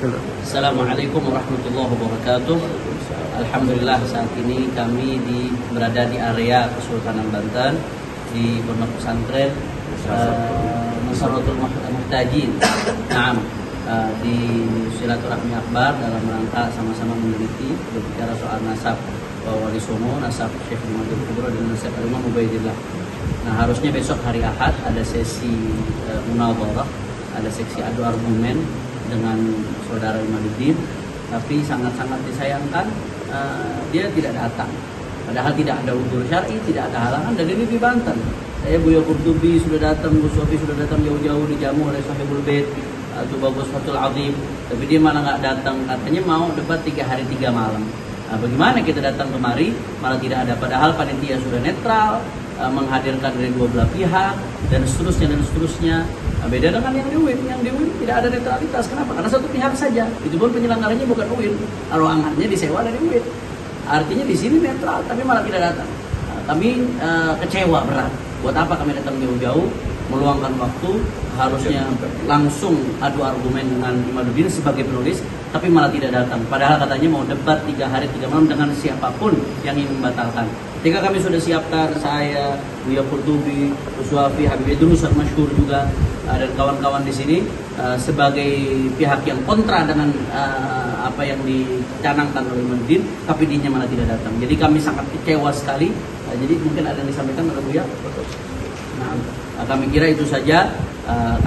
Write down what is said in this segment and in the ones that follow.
Assalamualaikum warahmatullahi wabarakatuh. Alhamdulillah saat ini kami berada di area Kesultanan Banten di Pondok Pesantren Nusratul Muhtajin. Naam, di silaturahmi akbar dalam rangka sama-sama meneliti berbicara soal nasab Wali Songo, nasab Syekh Jumadil Kubro dan nasab Imam Ubaidillah. Nah, harusnya besok hari Ahad ada sesi munadharah, ada seksi adu argumen dengan saudara Imaduddin, tapi sangat-sangat disayangkan dia tidak datang. Padahal tidak ada udzur syar'i, tidak ada halangan, dan ini di Banten. Saya Buya Qurtubi sudah datang, Gus Sofi sudah datang jauh-jauh, dijamu oleh Sahibul Bait atau Bagus Fatul Azim, tapi dia malah nggak datang. Katanya mau debat 3 hari 3 malam. Nah, bagaimana kita datang kemari malah tidak ada, padahal panitia sudah netral, menghadirkan dari dua belah pihak dan seterusnya. Nah, beda dengan yang di UIN tidak ada netralitas. Kenapa? Karena satu pihak saja. Itu pun penyelenggaranya bukan UIN, ruangannya disewa dari UIN. Artinya di sini netral, tapi malah tidak datang. Nah, kami kecewa berat. Buat apa kami datang jauh-jauh, meluangkan waktu, harusnya langsung adu argumen dengan Imaduddin sebagai penulis, tapi malah tidak datang. Padahal katanya mau debat 3 hari 3 malam dengan siapapun yang ingin membatalkan. Ketika kami sudah siapkan, saya, Buya Qurtubi, Gus Sofi, Habib Idrus, Masyhur juga, dan kawan-kawan di sini sebagai pihak yang kontra dengan apa yang dicanangkan oleh Imaduddin, tapi dia malah tidak datang. Jadi kami sangat kecewa sekali. Jadi mungkin ada yang disampaikan oleh Buya. Nah, kami kira itu saja.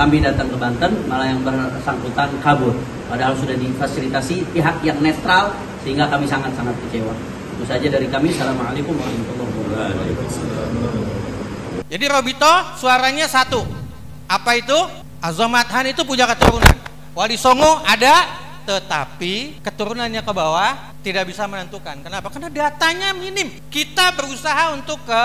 Kami datang ke Banten, malah yang bersangkutan kabur. Padahal sudah difasilitasi pihak yang netral, sehingga kami sangat-sangat kecewa. Itu saja dari kami. Assalamualaikum warahmatullahi wabarakatuh. Jadi Robito suaranya satu. Apa itu? Azomathan itu punya keturunan. Wali Songo ada, tetapi keturunannya ke bawah tidak bisa menentukan. Kenapa? Karena datanya minim. Kita berusaha untuk ke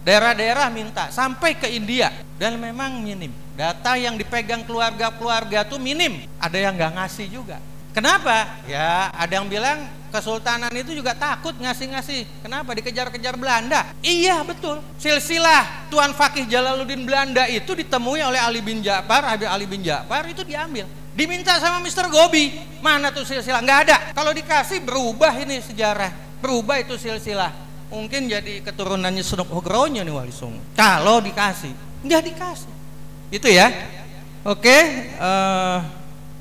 daerah-daerah minta sampai ke India dan memang minim. Data yang dipegang keluarga-keluarga tuh minim. Ada yang nggak ngasih juga. Kenapa? Ya ada yang bilang Kesultanan itu juga takut ngasih-ngasih. Kenapa? Dikejar-kejar Belanda. Iya betul. Silsilah Tuan Fakih Jalaluddin Belanda itu ditemui oleh Ali bin Ja'far, Habib Ali bin Ja'far, itu diambil. Diminta sama Mr. Gobi. Mana tuh silsilah? Nggak ada. Kalau dikasih berubah ini sejarah. Berubah itu silsilah. Mungkin jadi keturunannya Sunuk Hogronya nih Wali Songo. Kalau dikasih, nggak dikasih. Itu ya. Oke.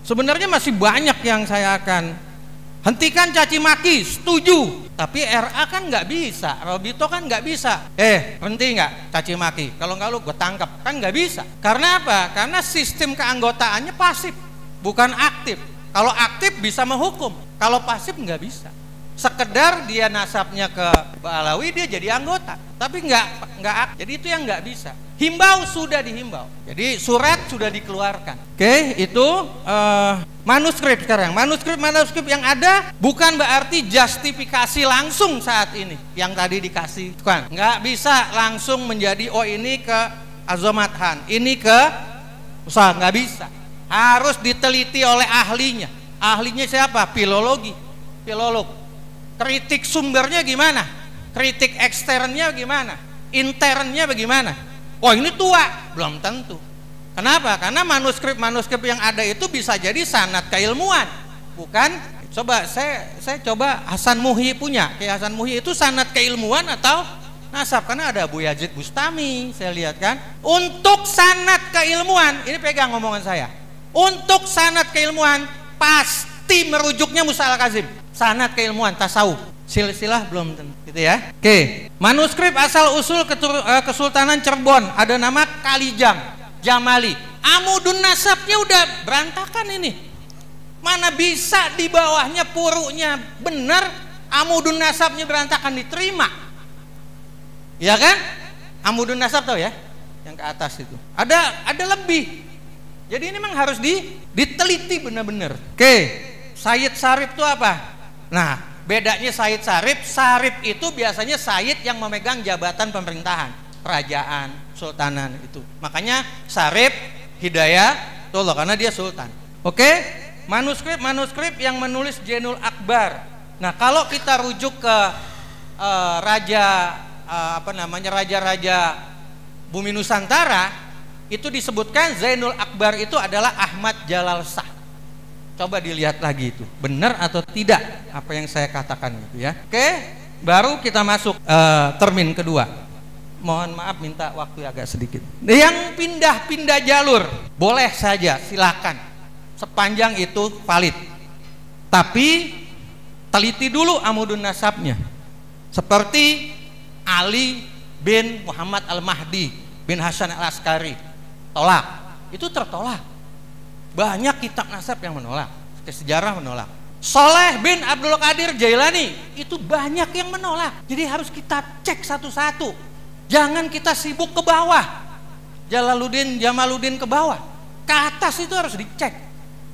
Sebenarnya masih banyak yang saya akan hentikan caci maki, setuju. Tapi RA kan nggak bisa, Robito kan nggak bisa. Berhenti nggak caci maki? Kalau nggak lu gue tangkap, kan nggak bisa. Karena apa? Karena sistem keanggotaannya pasif, bukan aktif. Kalau aktif bisa menghukum, kalau pasif nggak bisa. Sekedar dia nasabnya ke Balawi, dia jadi anggota, tapi nggak. Jadi itu yang nggak bisa. Himbau sudah dihimbau, jadi surat sudah dikeluarkan. Oke, itu manuskrip sekarang. Manuskrip yang ada bukan berarti justifikasi langsung saat ini. Yang tadi dikasih, kan? Nggak bisa langsung menjadi ini ke Azomathan, ini ke usaha, nggak bisa. Harus diteliti oleh ahlinya. Ahlinya siapa? Filolog. Kritik sumbernya gimana? Kritik eksternnya gimana? Internnya bagaimana? Oh ini tua, belum tentu. Kenapa? Karena manuskrip yang ada itu bisa jadi sanad keilmuan, bukan? Coba saya coba Hasan Muhyi punya. Kayak Hasan Muhyi itu sanad keilmuan atau nasab? Karena ada Abu Yazid Bustami, saya lihat kan. Untuk sanad keilmuan, ini pegang ngomongan saya. Untuk sanad keilmuan pasti merujuknya Musa Al-Kazim. Sanad keilmuan tasawuf. Silsilah belum tentu, gitu ya. Oke, manuskrip asal usul Kesultanan Cirebon ada nama Kalijang Jamali. Amudun nasabnya udah berantakan ini. Mana bisa di bawahnya purunya benar, amudun nasabnya berantakan diterima. Ya kan? Amudun nasab tahu ya? Yang ke atas itu. Ada lebih. Jadi ini memang harus diteliti benar-benar. Oke, Sayyid Sarif itu apa? Nah, bedanya Sayyid Sarif itu biasanya Sayyid yang memegang jabatan pemerintahan, kerajaan, sultanan itu. Makanya Sarif Hidayah Tullah karena dia sultan. Oke? Manuskrip yang menulis Jainul Akbar. Nah, kalau kita rujuk ke raja-raja Bumi Nusantara, itu disebutkan Zainul Akbar itu adalah Ahmad Jalal Shah. Coba dilihat lagi itu, benar atau tidak apa yang saya katakan itu ya. Oke, baru kita masuk termin kedua. Mohon maaf, minta waktu agak sedikit. Yang pindah-pindah jalur boleh saja, silakan, sepanjang itu valid. Tapi teliti dulu amudun nasabnya. Seperti Ali bin Muhammad Al-Mahdi bin Hasan Al-Askari, tolak, itu tertolak. Banyak kitab nasab yang menolak, sejarah menolak. Soleh bin Abdul Qadir Jailani, itu banyak yang menolak. Jadi harus kita cek satu-satu. Jangan kita sibuk ke bawah, Jamaluddin ke bawah, ke atas itu harus dicek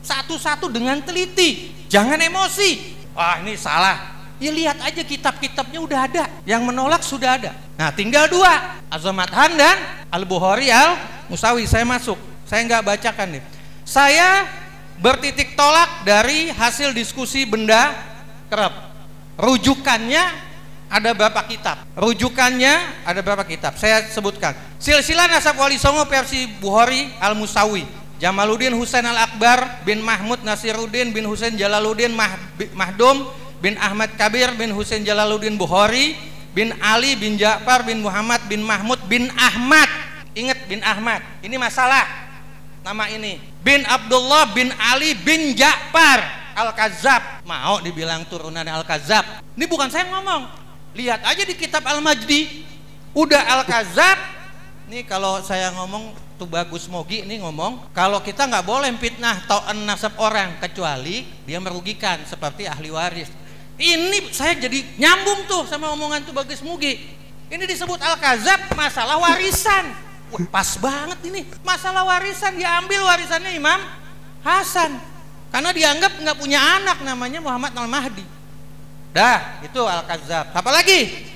satu-satu dengan teliti. Jangan emosi. Wah, ini salah. Ya lihat aja kitab-kitabnya udah ada, yang menolak sudah ada. Nah, tinggal dua, Azamat Han dan Al-Bukhari Al-Musawi. Saya masuk, saya nggak bacakan nih. Saya bertitik tolak dari hasil diskusi benda kerap. Rujukannya ada berapa kitab? Saya sebutkan. Silsilah Nasab Wali Songo versi Bukhari Al-Musawi. Jamaluddin Husain Al-Akbar bin Mahmud Nasiruddin bin Husain Jalaluddin Mahdum bin Ahmad Kabir bin Husain Jalaluddin Bukhari bin Ali bin Ja'far bin Muhammad bin Mahmud bin Ahmad. Ingat bin Ahmad. Ini masalah nama ini. Bin Abdullah bin Ali bin Ja'far Al-Kazab. Mau dibilang turunan Al-Kazab. Ini bukan saya ngomong. Lihat aja di kitab Al-Majdi. Udah Al-Kazab. Nih kalau saya ngomong tuh Bagus Mogi ini ngomong, kalau kita nggak boleh fitnah ta'an nasab orang kecuali dia merugikan seperti ahli waris. Ini saya jadi nyambung tuh sama omongan tuh Bagus Mogi. Ini disebut Al-Kazab masalah warisan. Wah, pas banget ini masalah warisan, diambil warisannya Imam Hasan karena dianggap nggak punya anak namanya Muhammad Al-Mahdi. Dah, itu Al-Kazab. Apa lagi?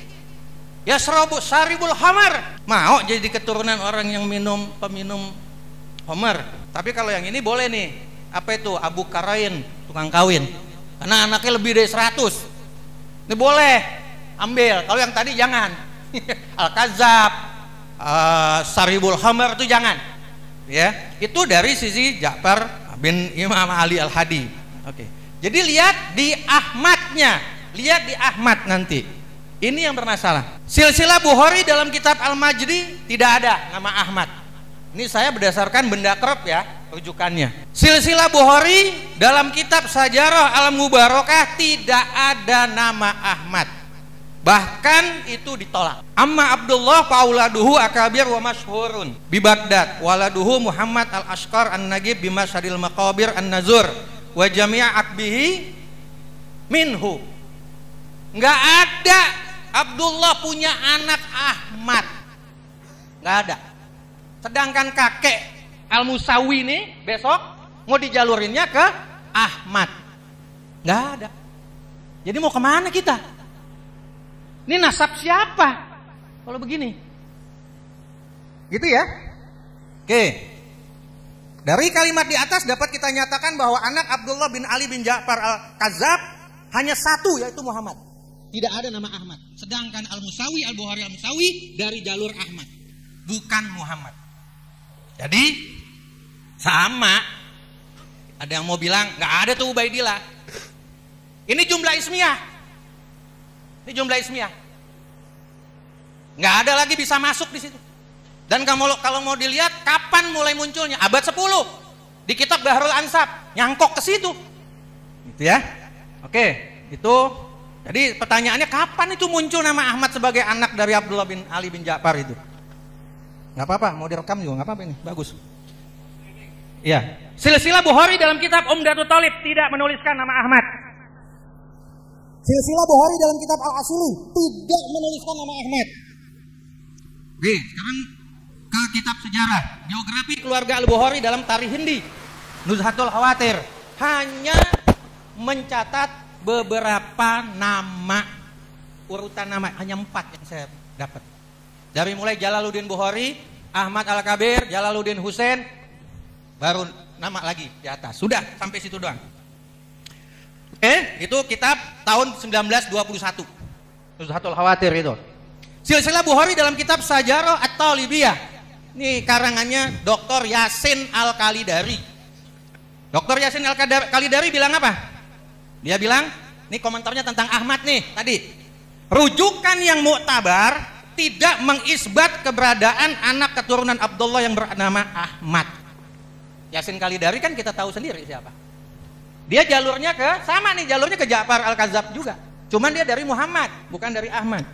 Yasrabu Saribul Hamar. Mau jadi keturunan orang yang peminum Homer. Tapi kalau yang ini boleh nih. Apa itu? Abu Karain, tukang kawin. Karena anaknya lebih dari 100. Ini boleh ambil. Kalau yang tadi jangan. Al-Kazab, Saribul Hamar itu jangan. Ya, itu dari sisi Ja'far bin Imam Ali Al-Hadi. Oke. Jadi lihat di Ahmadnya, lihat di Ahmad nanti. Ini yang bermasalah. Silsilah Bukhari dalam kitab Al-Majdi tidak ada nama Ahmad. Ini saya berdasarkan benda kerep ya, rujukannya. Silsilah Bukhari dalam kitab Sajarah Al-Mubarakah tidak ada nama Ahmad. Bahkan itu ditolak. Amma Abdullah fauladuhu akabir wa masyhurun bi Baghdad waladuhu Muhammad Al-Ashqar An-Nagib bi Mashhadil Maqabir An-Nazur wa jami'a akbihi minhu. Enggak ada Abdullah punya anak Ahmad. Enggak ada. Sedangkan kakek Al-Musawi ini besok mau dijalurinnya ke Ahmad. Enggak ada. Jadi mau kemana kita? Ini nasab siapa? Kalau begini. Gitu ya. Oke. Dari kalimat di atas dapat kita nyatakan bahwa anak Abdullah bin Ali bin Ja'far Al-Kazab hanya satu, yaitu Muhammad. Tidak ada nama Ahmad. Sedangkan Al-Musawi, Al-Bukhari Al-Musawi dari jalur Ahmad, bukan Muhammad. Jadi sama. Ada yang mau bilang nggak ada tuh Ubaidillah. Ini jumlah ismiyah. Ini jumlah ismiyah. Nggak ada lagi bisa masuk di situ. Dan kalau mau dilihat kapan mulai munculnya, abad 10 di kitab Bahrul Ansab nyangkok ke situ. Gitu ya. Oke, itu. Jadi pertanyaannya kapan itu muncul nama Ahmad sebagai anak dari Abdullah bin Ali bin Ja'far itu? Nggak apa-apa, mau direkam juga nggak apa-apa ini, bagus. Iya. Silsilah Bukhari dalam kitab Umdatul Talib tidak menuliskan nama Ahmad. Silsilah Bukhari dalam kitab Al-Asuli tidak menuliskan nama Ahmad. Oke, sekarang ke kitab sejarah biografi keluarga Al-Bukhari dalam Tarikh Hindi Nuzhatul Khawatir hanya mencatat beberapa nama, urutan nama hanya 4 yang saya dapat. Dari mulai Jalaluddin Bukhari, Ahmad Al-Kabir, Jalaluddin Husain, baru nama lagi di atas. Sudah sampai situ doang. Itu kitab tahun 1921. Nuzhatul Khawatir itu. Silsilah Bukhari dalam kitab Sajarah At-Talibiyah. Ini karangannya Dr. Yasin Al-Kalidari. Dr. Yasin Al-Kalidari bilang apa? Dia bilang, ini komentarnya tentang Ahmad nih tadi. Rujukan yang muktabar tidak mengisbat keberadaan anak keturunan Abdullah yang bernama Ahmad. Yasin Kalidari kan kita tahu sendiri siapa. Dia jalurnya jalurnya ke Ja'far Al-Kadzab juga. Cuman dia dari Muhammad, bukan dari Ahmad.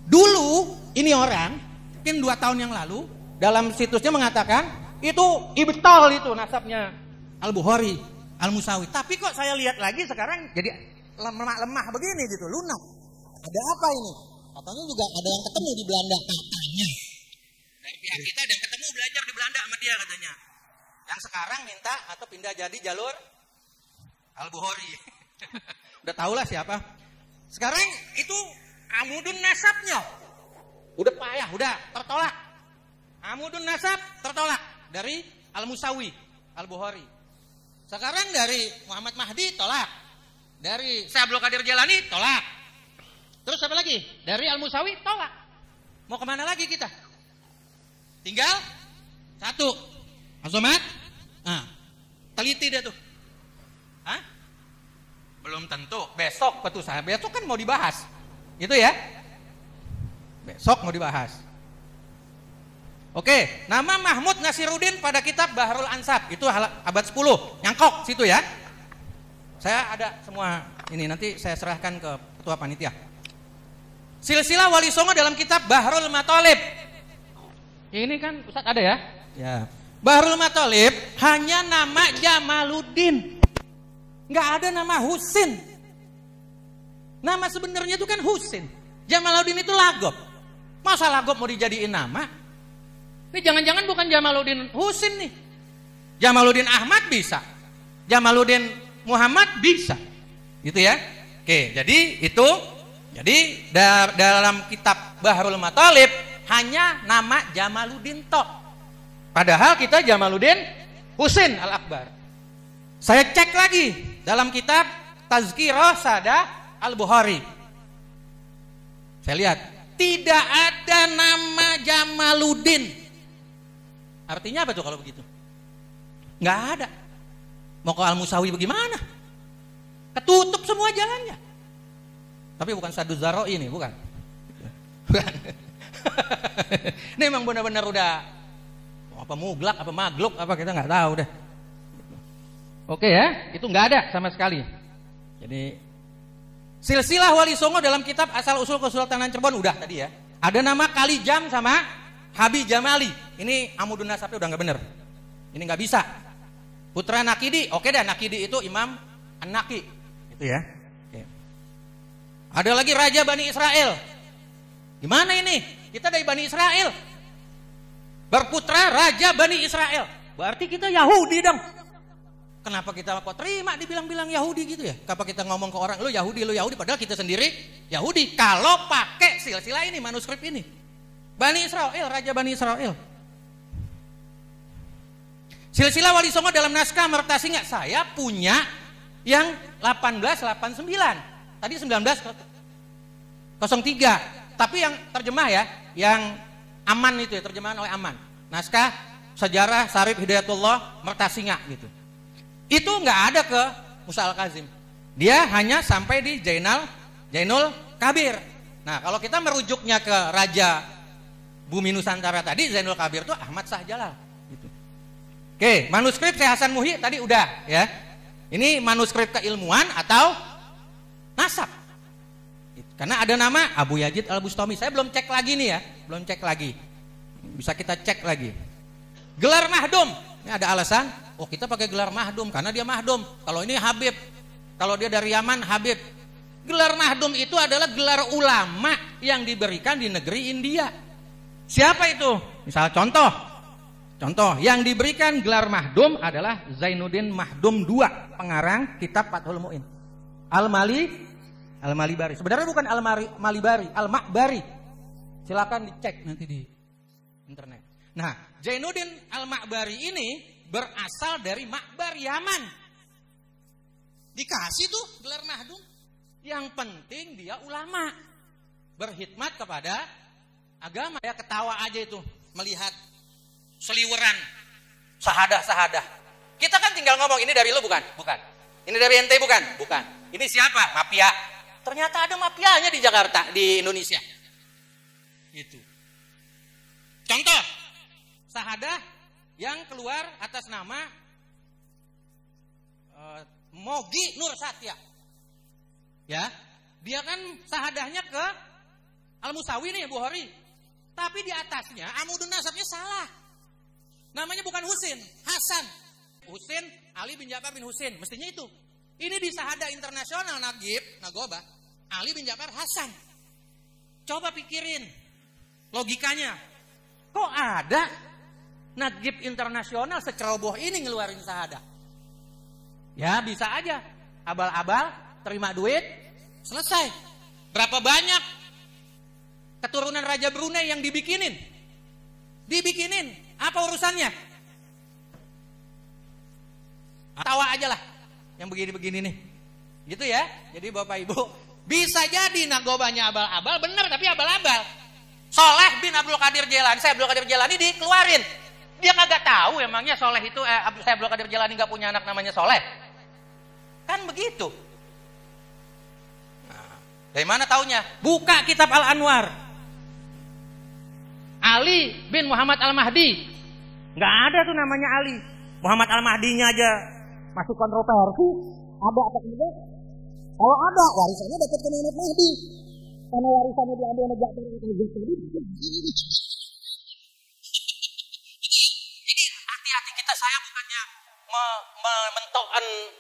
Dulu ini orang, mungkin 2 tahun yang lalu, dalam situsnya mengatakan itu ibtal itu nasabnya Al-Bukhari, Al-Musawi. Tapi kok saya lihat lagi sekarang jadi lemah begini gitu, lunak. Ada apa ini? Katanya juga ada yang ketemu di Belanda katanya. Dari pihak kita ada yang ketemu belajar di Belanda sama dia katanya. Yang sekarang minta atau pindah jadi jalur Al-Bukhari. Udah tahulah siapa. Sekarang itu amudun nasabnya udah payah, udah tertolak. Amudun nasab tertolak dari Al-Musawi, Al-Bukhari. Sekarang dari Muhammad Mahdi tolak. Dari Syekh Abdul Qadir Jailani tolak. Terus apa lagi? Dari Al-Musawi tolak. Mau kemana lagi kita? Tinggal satu. Azomat? Nah, teliti dia tuh. Hah? Belum tentu. Besok petusan. Besok kan mau dibahas. Itu ya. Besok mau dibahas. Oke, nama Mahmud Nasiruddin pada kitab Bahrul Ansab. Itu abad 10. Nyangkok situ ya. Saya ada semua ini, nanti saya serahkan ke ketua panitia. Silsilah Wali Songo dalam kitab Bahrul Mathalib. Ini kan Ustaz ada ya? Ya. Bahrul Mathalib hanya nama Jamaluddin. Nggak ada nama Husin. Nama sebenarnya itu kan Husin. Jamaluddin itu lagop. Masa lagop mau dijadiin nama? Ini jangan-jangan bukan Jamaluddin Husin nih. Jamaluddin Ahmad bisa. Jamaluddin Muhammad bisa. Gitu ya. Oke, jadi itu. Jadi dalam kitab Bahrul Mathalib hanya nama Jamaluddin tok. Padahal kita Jamaluddin Husin Al-Akbar. Saya cek lagi dalam kitab Tazkirah Sadah Al-Bukhari. Saya lihat tidak ada nama Jamaluddin. Artinya apa tuh kalau begitu? Nggak ada. Mau ke Al-Musawi bagaimana? Ketutup semua jalannya. Tapi bukan Saduz Zaro ini, bukan. Bukan. Ini memang benar-benar udah apa muglak, apa magluk, apa kita nggak tahu deh. Oke ya, itu nggak ada sama sekali. Jadi silsilah Wali Songo dalam kitab Asal Usul Kesultanan Cirebon udah tadi ya. Ada nama Kalijam sama Habib Jamali. Ini amudun nasabnya udah nggak bener. Ini nggak bisa. Putra Nakidi, oke dah Nakidi itu Imam An-Naqi. Itu ya. Oke. Ada lagi Raja Bani Israel. Gimana ini? Kita dari Bani Israel. Berputra Raja Bani Israel. Berarti kita Yahudi dong. Kenapa kita kok terima dibilang-bilang Yahudi gitu ya? Kenapa kita ngomong ke orang, lu Yahudi, padahal kita sendiri Yahudi. Kalau pakai silsilah ini, manuskrip ini. Bani Israel, Raja Bani Israel. Silsilah Wali Songo dalam naskah Mertasinga. Saya punya yang 1889. Tadi 1903. Tapi yang terjemah ya, yang Aman itu ya, terjemahan oleh Aman. Naskah Sejarah Sarif Hidayatullah Mertasinga gitu. Itu nggak ada ke Musa Al-Kazim. Dia hanya sampai di Jainul Kabir. Nah, kalau kita merujuknya ke Raja Bumi Nusantara tadi, Zainul Kabir itu Ahmad Shah Jalal. Gitu. Oke, manuskrip Syekh Hasan Muhyi tadi udah ya. Ini manuskrip keilmuan atau nasab. Karena ada nama Abu Yazid Al-Bustami. Saya belum cek lagi nih ya, belum cek lagi. Bisa kita cek lagi. Gelar Mahdum. Ini ada alasan. Oh, kita pakai gelar Mahdum karena dia Mahdum. Kalau ini Habib. Kalau dia dari Yaman, Habib. Gelar Mahdum itu adalah gelar ulama yang diberikan di negeri India. Siapa itu? Misal contoh yang diberikan gelar Mahdum adalah Zainuddin Mahdum II, pengarang kitab Fathul Mu'in. Al-Malibari. Sebenarnya bukan Al-Malibari, Al-Ma'bari. Silakan dicek nanti di internet. Nah, Zainuddin Al-Ma'bari ini berasal dari Ma'bar Yaman. Dikasih tuh gelar Mahdum. Yang penting dia ulama, berkhidmat kepada agama. Ya ketawa aja itu melihat seliweran sahadah-sahadah. Kita kan kan tinggal ngomong, ini dari lu bukan? Bukan. Ini dari ente bukan? Bukan. Ini siapa? Mafia. Ternyata ada mafianya di Jakarta, di Indonesia. Itu. Contoh, sahadah yang keluar atas nama Mogi Nur Satya. Ya, dia kan sahadahnya ke Al-Musawi nih, Bukhari. Tapi di atasnya amudun nasabnya salah. Namanya bukan Husin, Hasan. Husin Ali bin Ja'far bin Husin, mestinya itu. Ini di sahadah internasional Nagoba, Ali bin Ja'far Hasan. Coba pikirin logikanya. Kok ada Nagib internasional seceroboh ini ngeluarin sahadah? Ya bisa aja. Abal-abal, terima duit, selesai. Berapa banyak keturunan Raja Brunei yang dibikinin? Dibikinin. Apa urusannya? Tawa aja lah. Yang begini-begini nih. Gitu ya. Jadi Bapak Ibu, bisa jadi nagobanya abal-abal, benar tapi abal-abal. Soleh bin Abdul Qadir Jailani, saya Abdul Qadir Jailani dikeluarin. Dia kagak tahu emangnya Soleh itu saya Abdul Qadir Jailani gak punya anak namanya Soleh. Kan begitu. Nah, dari mana taunya? Buka kitab Al-Anwar. Ali bin Muhammad Al-Mahdi. Gak ada tuh namanya Ali. Muhammad Al-Mahdinya aja masuk kontroversi. Ada apa enggak? Kalau ada, warisannya dapat ke Muhammad Mahdi. Karena warisannya diambil oleh Ja'far bin Abi Thalib. Jadi hati-hati kita, saya bukannya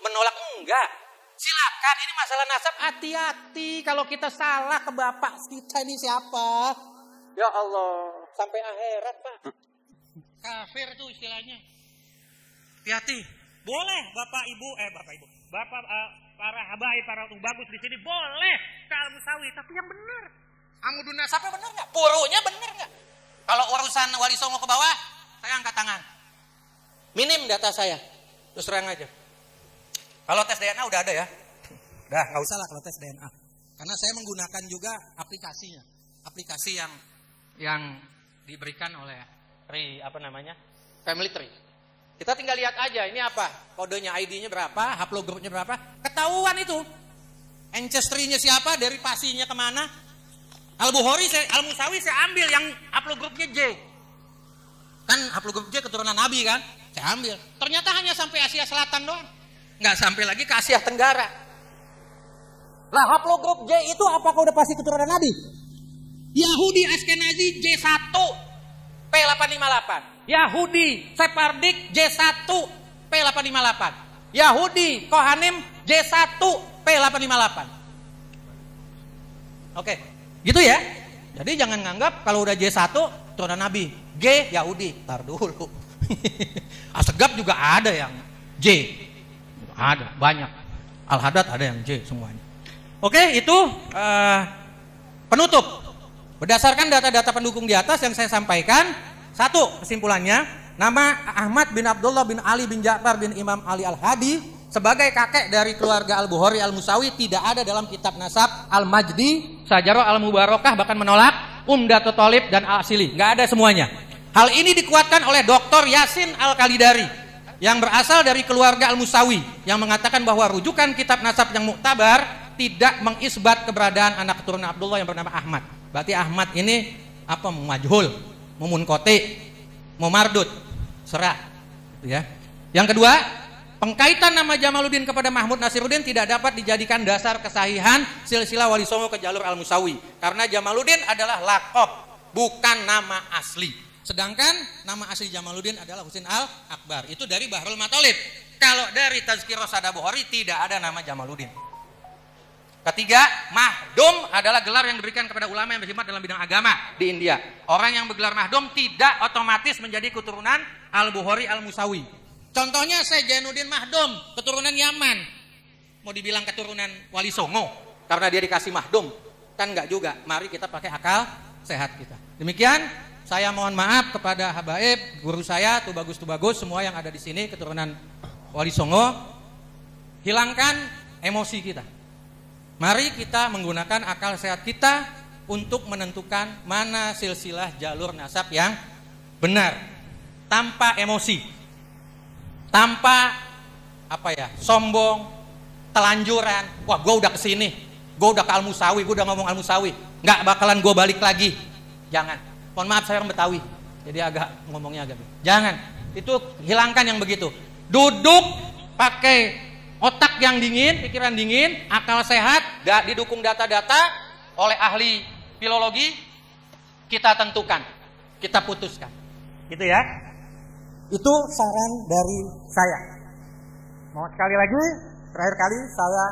menolak, enggak. Silakan, ini masalah nasab, hati-hati kalau kita salah ke bapak kita ini siapa? Ya Allah, sampai akhirat Pak. Kafir tuh istilahnya. Hati-hati. Boleh Bapak Ibu, para habaib, para bagus di sini boleh ke Al-Musawi, tapi yang benar. Amudun nasabnya benar nggak? Purunya benar nggak? Kalau urusan Wali Songo ke bawah, saya angkat tangan. Minim data saya, terus terang aja. Kalau tes DNA udah ada ya, udah nggak usah lah kalau tes DNA, karena saya menggunakan juga aplikasinya, aplikasi yang diberikan oleh Family Tree. Kita tinggal lihat aja ini apa, kodenya, ID-nya berapa, haplogrupnya berapa, ketahuan itu. Ancestry-nya siapa, dari pasinya kemana. Al-Bukhari, Al-Musawi saya ambil yang haplogrupnya J. Kan haplogrup J keturunan Nabi kan, saya ambil. Ternyata hanya sampai Asia Selatan doang, nggak sampai lagi ke Asia Tenggara. Lah haplogrup J itu apakah udah pasti keturunan Nabi? Yahudi Askenazi J1 P858. Yahudi Sephardic J1 P858. Yahudi Kohanim J1 P858. Oke, gitu ya. Jadi jangan nganggap kalau udah J1 turunan Nabi, G Yahudi. Tar dulu. Asegab juga ada yang J. Ada, banyak. Al-Hadad ada yang J semuanya. Oke, itu penutup. Berdasarkan data-data pendukung di atas yang saya sampaikan, satu kesimpulannya, nama Ahmad bin Abdullah bin Ali bin Ja'far bin Imam Ali Al-Hadi sebagai kakek dari keluarga Al-Bukhari Al-Musawi tidak ada dalam kitab nasab Al-Majdi, Sajarah Al-Mubarakah, bahkan menolak Umdatul Thalib dan Al-Asili. Nggak ada semuanya. Hal ini dikuatkan oleh Dr. Yasin Al-Kalidari yang berasal dari keluarga Al-Musawi yang mengatakan bahwa rujukan kitab nasab yang muktabar tidak mengisbat keberadaan anak keturunan Abdullah yang bernama Ahmad. Berarti Ahmad ini apa? Majhul, mumunqati, mumardud, serah, gitu ya. Yang kedua, pengkaitan nama Jamaluddin kepada Mahmud Nasiruddin tidak dapat dijadikan dasar kesahihan silsilah Wali Songo ke jalur Al-Musawi karena Jamaluddin adalah laqab, bukan nama asli. Sedangkan nama asli Jamaluddin adalah Husin Al-Akbar. Itu dari Bahrul Mathalib. Kalau dari Tazkirah Sada Bukhari tidak ada nama Jamaluddin. Ketiga, mahdum adalah gelar yang diberikan kepada ulama yang berkhidmat dalam bidang agama di India. Orang yang bergelar mahdum tidak otomatis menjadi keturunan Al-Bukhari Al-Musawi. Contohnya saya Jainuddin Mahdum, keturunan Yaman. Mau dibilang keturunan Wali Songo karena dia dikasih mahdum? Kan enggak juga. Mari kita pakai akal sehat kita. Demikian, saya mohon maaf kepada habaib, guru saya, tuh bagus, semua yang ada di sini keturunan Wali Songo. Hilangkan emosi kita. Mari kita menggunakan akal sehat kita untuk menentukan mana silsilah jalur nasab yang benar, tanpa emosi, tanpa sombong, telanjuran. Wah, gue udah kesini, gue udah ke Al-Musawi, gue udah ngomong Al-Musawi, nggak bakalan gue balik lagi. Jangan. Mohon maaf, saya orang Betawi, jadi agak ngomongnya agak. Jangan. Itu hilangkan yang begitu. Duduk pakai otak yang dingin, pikiran dingin, akal sehat, didukung data-data oleh ahli filologi, kita tentukan, kita putuskan. Gitu ya. Itu saran dari saya. Mau sekali lagi, terakhir kali saya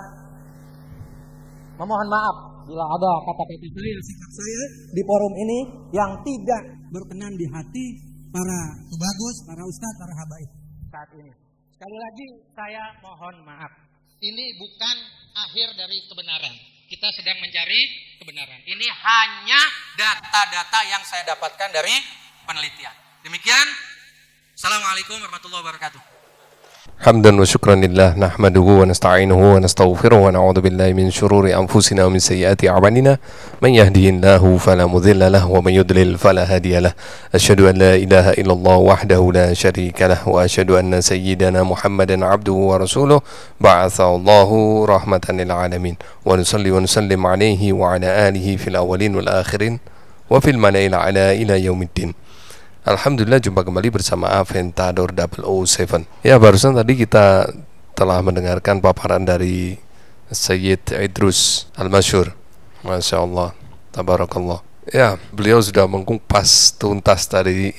memohon maaf bila ada kata-kata saya, sikap saya di forum ini yang tidak berkenan di hati para tubagus, para ustadz, para habaib saat ini. Sekali lagi saya mohon maaf. Ini bukan akhir dari kebenaran. Kita sedang mencari kebenaran. Ini hanya data-data yang saya dapatkan dari penelitian. Demikian. Assalamualaikum warahmatullahi wabarakatuh. حمدا وشكرا لله نحمده ونستعينه ونستغفره ونعوذ بالله من شرور أنفسنا ومن سيئات أعمالنا من يهده الله فلا مضل له ومن يضلل فلا هادي له أشهد أن لا إله إلا الله وحده لا شريك له وأشهد أن سيدنا محمدا عبده ورسوله بعث الله رحمة للعالمين ونصلي ونسلم عليه وعلى آله في الأولين والآخرين وفي الملأ الأعلى إلى يوم الدين. Alhamdulillah, jumpa kembali bersama Aventador 007. Ya, barusan tadi kita telah mendengarkan paparan dari Sayyid Idrus Al-Masyhur. Masya Allah, tabarakallah. Ya, beliau sudah mengkupas tuntas tadi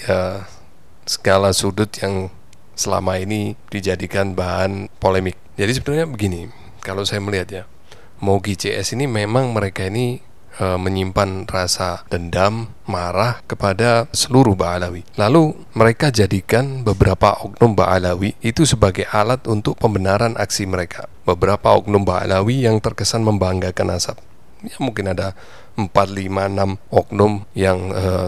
segala sudut yang selama ini dijadikan bahan polemik. Jadi sebenarnya begini, kalau saya melihat ya, Mogi CS ini memang mereka ini menyimpan rasa dendam, marah kepada seluruh Ba'alawi. Lalu mereka jadikan beberapa oknum Ba'alawi itu sebagai alat untuk pembenaran aksi mereka. Beberapa oknum Ba'alawi yang terkesan membanggakan nasab. Ya, mungkin ada 4, 5, 6 oknum yang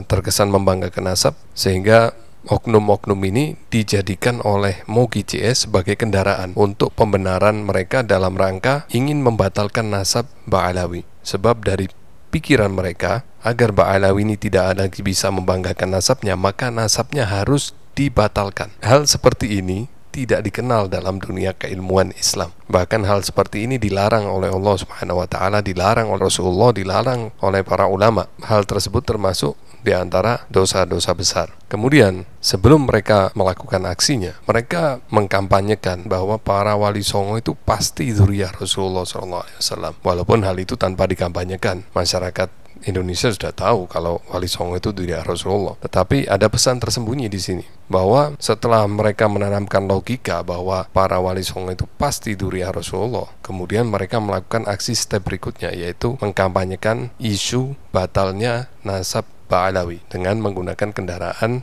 terkesan membanggakan nasab, sehingga oknum-oknum ini dijadikan oleh Mogi CS sebagai kendaraan untuk pembenaran mereka dalam rangka ingin membatalkan nasab Ba'alawi. Sebab dari pikiran mereka, agar Ba'alawi ini tidak lagi bisa membanggakan nasabnya, maka nasabnya harus dibatalkan. Hal seperti ini tidak dikenal dalam dunia keilmuan Islam. Bahkan hal seperti ini dilarang oleh Allah Subhanahu wa taala, dilarang oleh Rasulullah, dilarang oleh para ulama. Hal tersebut termasuk di antara dosa-dosa besar. Kemudian sebelum mereka melakukan aksinya, mereka mengkampanyekan bahwa para wali songo itu pasti dzurriyyah Rasulullah SAW. Walaupun hal itu tanpa dikampanyekan, masyarakat Indonesia sudah tahu kalau wali songo itu dzurriyyah Rasulullah. Tetapi ada pesan tersembunyi di sini, bahwa setelah mereka menanamkan logika bahwa para wali songo itu pasti dzurriyyah Rasulullah, kemudian mereka melakukan aksi step berikutnya, yaitu mengkampanyekan isu batalnya nasab Ba'alawi dengan menggunakan kendaraan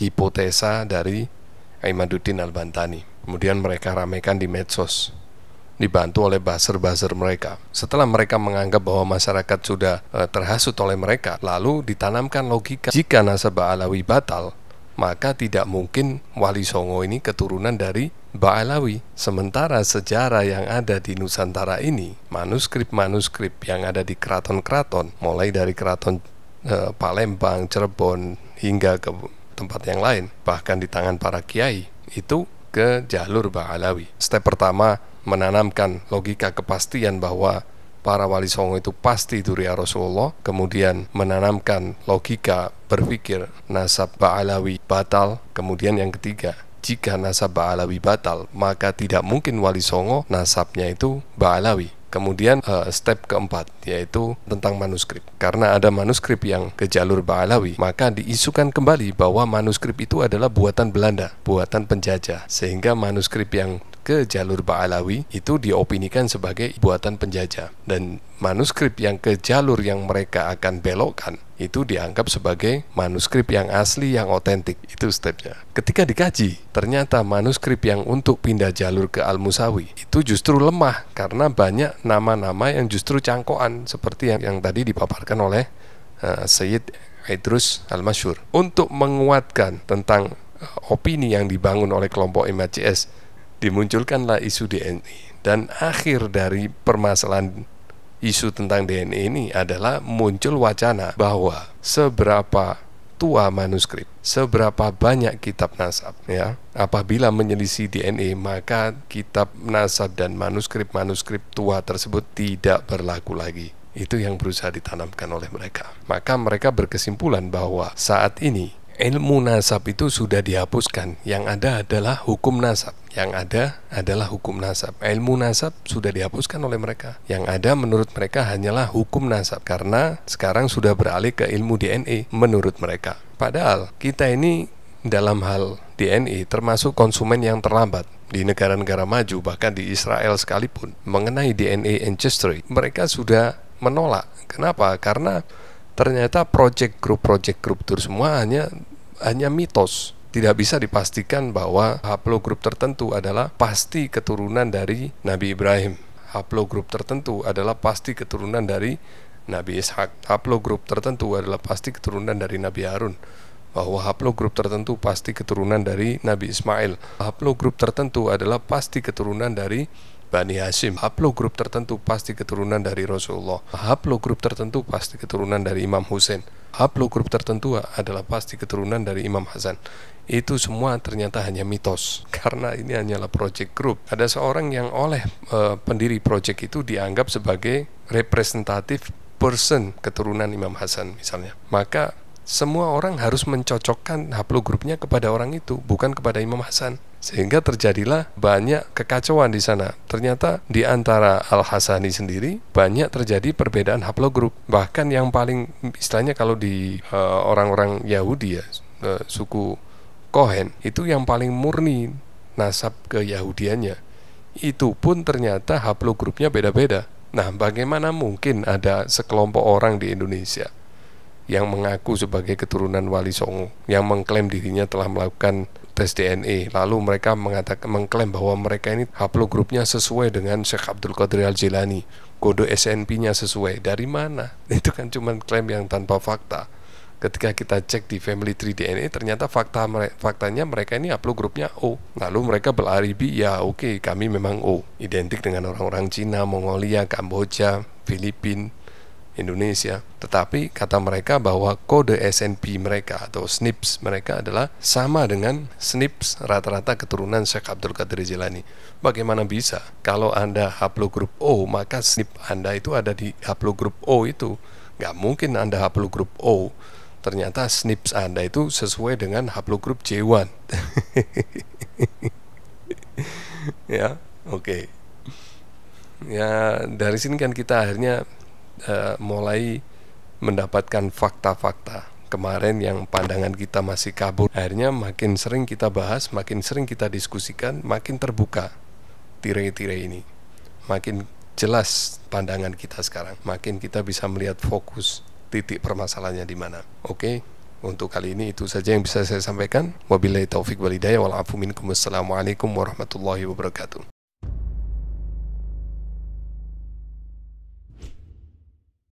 hipotesa dari Imaduddin Al-Bantani. Kemudian mereka ramaikan di medsos, dibantu oleh buzzer-buzzer mereka. Setelah mereka menganggap bahwa masyarakat sudah terhasut oleh mereka, lalu ditanamkan logika, jika nasab Ba'alawi batal, maka tidak mungkin wali songo ini keturunan dari Ba'alawi. Sementara sejarah yang ada di Nusantara ini, manuskrip-manuskrip yang ada di keraton-keraton, mulai dari keraton Palembang, Cirebon, hingga ke tempat yang lain, bahkan di tangan para kiai, itu ke jalur Ba'alawi. Step pertama, menanamkan logika kepastian bahwa para wali songo itu pasti dzurriyyah Rasulullah. Kemudian menanamkan logika berpikir nasab Ba'alawi batal. Kemudian yang ketiga, jika nasab Ba'alawi batal, maka tidak mungkin wali songo nasabnya itu Ba'alawi. Kemudian step keempat, yaitu tentang manuskrip. Karena ada manuskrip yang ke jalur Ba'alawi, maka diisukan kembali bahwa manuskrip itu adalah buatan Belanda, buatan penjajah. Sehingga manuskrip yang ke jalur Ba'alawi itu diopinikan sebagai buatan penjajah. Dan manuskrip yang ke jalur yang mereka akan belokkan itu dianggap sebagai manuskrip yang asli, yang otentik. Itu stepnya. Ketika dikaji, ternyata manuskrip yang untuk pindah jalur ke Al-Musawi itu justru lemah, karena banyak nama-nama yang justru cangkokan, seperti yang tadi dipaparkan oleh Sayyid Idrus Al-Masyhur. Untuk menguatkan tentang opini yang dibangun oleh kelompok MHCS, dimunculkanlah isu DNI. Dan akhir dari permasalahan isu tentang DNA ini adalah muncul wacana bahwa seberapa tua manuskrip, seberapa banyak kitab nasab, ya. Apabila menyelisih DNA, maka kitab nasab dan manuskrip-manuskrip tua tersebut tidak berlaku lagi. Itu yang berusaha ditanamkan oleh mereka. Maka mereka berkesimpulan bahwa saat ini ilmu nasab itu sudah dihapuskan. Yang ada adalah hukum nasab. Yang ada adalah hukum nasab. Ilmu nasab sudah dihapuskan oleh mereka. Yang ada menurut mereka hanyalah hukum nasab, karena sekarang sudah beralih ke ilmu DNA menurut mereka. Padahal kita ini dalam hal DNA termasuk konsumen yang terlambat. Di negara-negara maju, bahkan di Israel sekalipun, mengenai DNA ancestry, mereka sudah menolak. Kenapa? Karena ternyata project group itu semua hanya mitos. Tidak bisa dipastikan bahwa haplogrup tertentu adalah pasti keturunan dari Nabi Ibrahim. Haplogrup tertentu adalah pasti keturunan dari Nabi Ishak. Haplogrup tertentu adalah pasti keturunan dari Nabi Harun. Bahwa haplogrup tertentu pasti keturunan dari Nabi Ismail. Haplogrup tertentu adalah pasti keturunan dari Bani Hashim. Haplogrup tertentu pasti keturunan dari Rasulullah. Haplogrup tertentu pasti keturunan dari Imam Husain. Haplogrup tertentu adalah pasti keturunan dari Imam Hasan. Itu semua ternyata hanya mitos, karena ini hanyalah project group. Ada seorang yang oleh pendiri project itu dianggap sebagai representative person keturunan Imam Hasan misalnya. Maka semua orang harus mencocokkan haplogrupnya kepada orang itu, bukan kepada Imam Hasan. Sehingga terjadilah banyak kekacauan di sana. Ternyata di antara Al-Hasani sendiri banyak terjadi perbedaan haplogrup. Bahkan yang paling istilahnya kalau di orang-orang Yahudi ya, suku Kohen, itu yang paling murni nasab keyahudiannya. Itu pun ternyata haplogrupnya beda-beda. Nah, bagaimana mungkin ada sekelompok orang di Indonesia yang mengaku sebagai keturunan Wali Songo, yang mengklaim dirinya telah melakukan tes DNA, lalu mereka mengklaim bahwa mereka ini haplogrupnya sesuai dengan Syekh Abdul Qadir Al-Jilani, kode SNP-nya sesuai. Dari mana? Itu kan cuma klaim yang tanpa fakta. Ketika kita cek di family tree DNA, ternyata faktanya mereka ini haplogrupnya O. Lalu mereka beralibi, ya oke, kami memang O, identik dengan orang-orang Cina, Mongolia, Kamboja, Filipina, Indonesia. Tetapi kata mereka bahwa kode SNP mereka atau SNPs mereka adalah sama dengan SNPs rata-rata keturunan Syekh Abdul Qadir Jilani. Bagaimana bisa? Kalau Anda haplogrup O, maka SNP Anda itu ada di haplogrup O itu. Gak mungkin Anda haplogrup O, ternyata SNPs Anda itu sesuai dengan haplogrup J1. Ya, oke. Ya, dari sini kan kita akhirnya mulai mendapatkan fakta-fakta. Kemarin yang pandangan kita masih kabur, akhirnya makin sering kita bahas, makin sering kita diskusikan, makin terbuka tirai-tirai ini, makin jelas pandangan kita sekarang, makin kita bisa melihat fokus titik permasalahannya di mana. Oke, untuk kali ini itu saja yang bisa saya sampaikan. Wabillahi taufik wal hidayah wal afu minkum. Wassalamualaikum warahmatullahi wabarakatuh.